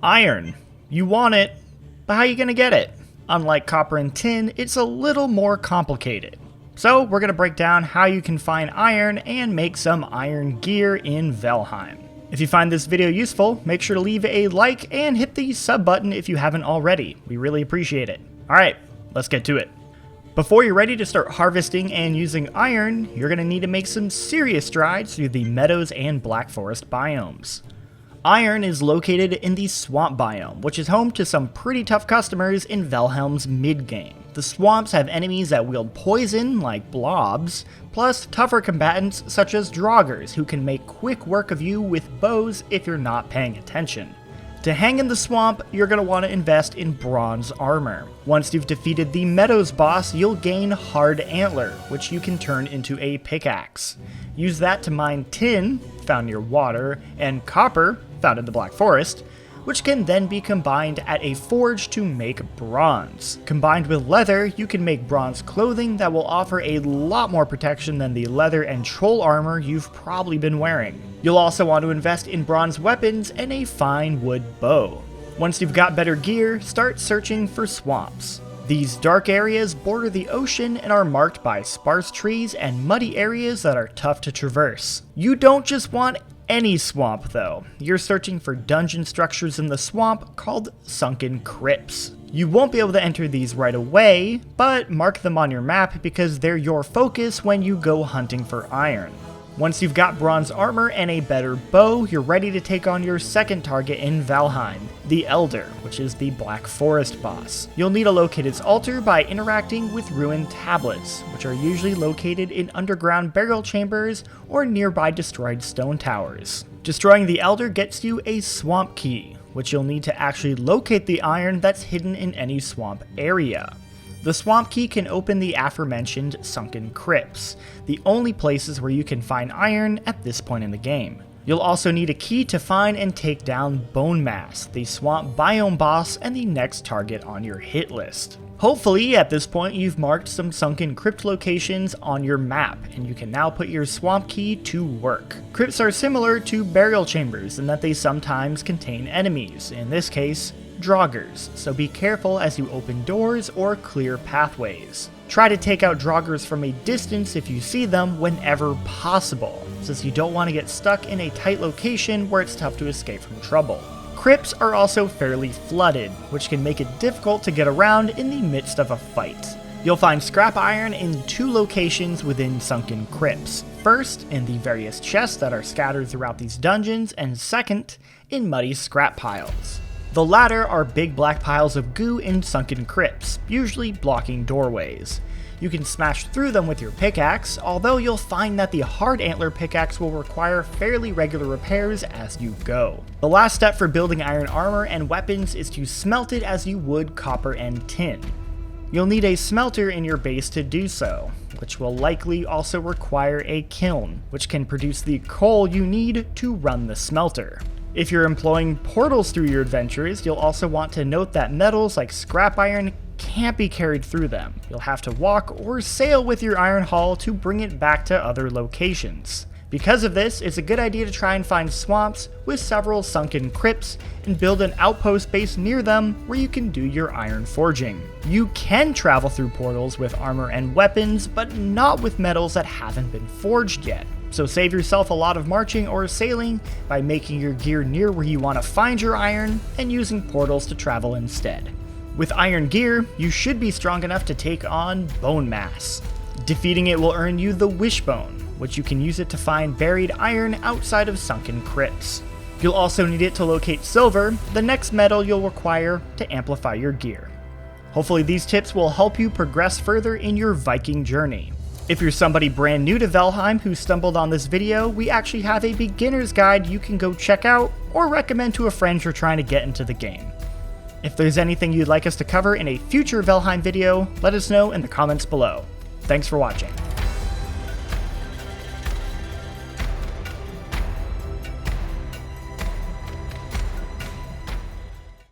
Iron. You want it, but how are you going to get it? Unlike copper and tin, it's a little more complicated. So we're going to break down how you can find iron and make some iron gear in Valheim. If you find this video useful, make sure to leave a like and hit the sub button if you haven't already. We really appreciate it. Alright, let's get to it. Before you're ready to start harvesting and using iron, you're going to need to make some serious strides through the meadows and black forest biomes. Iron is located in the swamp biome, which is home to some pretty tough customers in Valheim's mid-game. The swamps have enemies that wield poison, like blobs, plus tougher combatants such as draugrs, who can make quick work of you with bows if you're not paying attention. To hang in the swamp, you're going to want to invest in bronze armor. Once you've defeated the Meadows boss, you'll gain Hard Antler, which you can turn into a pickaxe. Use that to mine tin, found near water, and copper, found in the Black Forest, which can then be combined at a forge to make bronze. Combined with leather, you can make bronze clothing that will offer a lot more protection than the leather and troll armor you've probably been wearing. You'll also want to invest in bronze weapons and a fine wood bow. Once you've got better gear, start searching for swamps. These dark areas border the ocean and are marked by sparse trees and muddy areas that are tough to traverse. You don't just want any swamp though. You're searching for dungeon structures in the swamp called sunken crypts. You won't be able to enter these right away, but mark them on your map because they're your focus when you go hunting for iron. Once you've got bronze armor and a better bow, you're ready to take on your second target in Valheim, the Elder, which is the Black Forest boss. You'll need to locate its altar by interacting with ruined tablets, which are usually located in underground burial chambers or nearby destroyed stone towers. Destroying the Elder gets you a swamp key, which you'll need to actually locate the iron that's hidden in any swamp area. The swamp key can open the aforementioned sunken crypts, the only places where you can find iron at this point in the game. You'll also need a key to find and take down Bone Mass, the swamp biome boss and the next target on your hit list. Hopefully at this point you've marked some sunken crypt locations on your map, and you can now put your swamp key to work. Crypts are similar to burial chambers in that they sometimes contain enemies, in this case, draugrs, so be careful as you open doors or clear pathways. Try to take out draugrs from a distance if you see them whenever possible, since you don't want to get stuck in a tight location where it's tough to escape from trouble. Crypts are also fairly flooded, which can make it difficult to get around in the midst of a fight. You'll find scrap iron in two locations within sunken crypts. First, in the various chests that are scattered throughout these dungeons, and second, in muddy scrap piles. The latter are big black piles of goo in sunken crypts, usually blocking doorways. You can smash through them with your pickaxe, although you'll find that the Hard Antler pickaxe will require fairly regular repairs as you go. The last step for building iron armor and weapons is to smelt it as you would copper and tin. You'll need a smelter in your base to do so, which will likely also require a kiln, which can produce the coal you need to run the smelter. If you're employing portals through your adventures, you'll also want to note that metals like scrap iron can't be carried through them. You'll have to walk or sail with your iron haul to bring it back to other locations. Because of this, it's a good idea to try and find swamps with several sunken crypts and build an outpost base near them where you can do your iron forging. You can travel through portals with armor and weapons, but not with metals that haven't been forged yet. So save yourself a lot of marching or sailing by making your gear near where you want to find your iron and using portals to travel instead. With iron gear, you should be strong enough to take on Bone Mass. Defeating it will earn you the Wishbone, which you can use it to find buried iron outside of sunken crypts. You'll also need it to locate silver, the next metal you'll require to amplify your gear. Hopefully these tips will help you progress further in your Viking journey. If you're somebody brand new to Valheim who stumbled on this video, we actually have a beginner's guide you can go check out or recommend to a friend you're trying to get into the game. If there's anything you'd like us to cover in a future Valheim video, let us know in the comments below. Thanks for watching.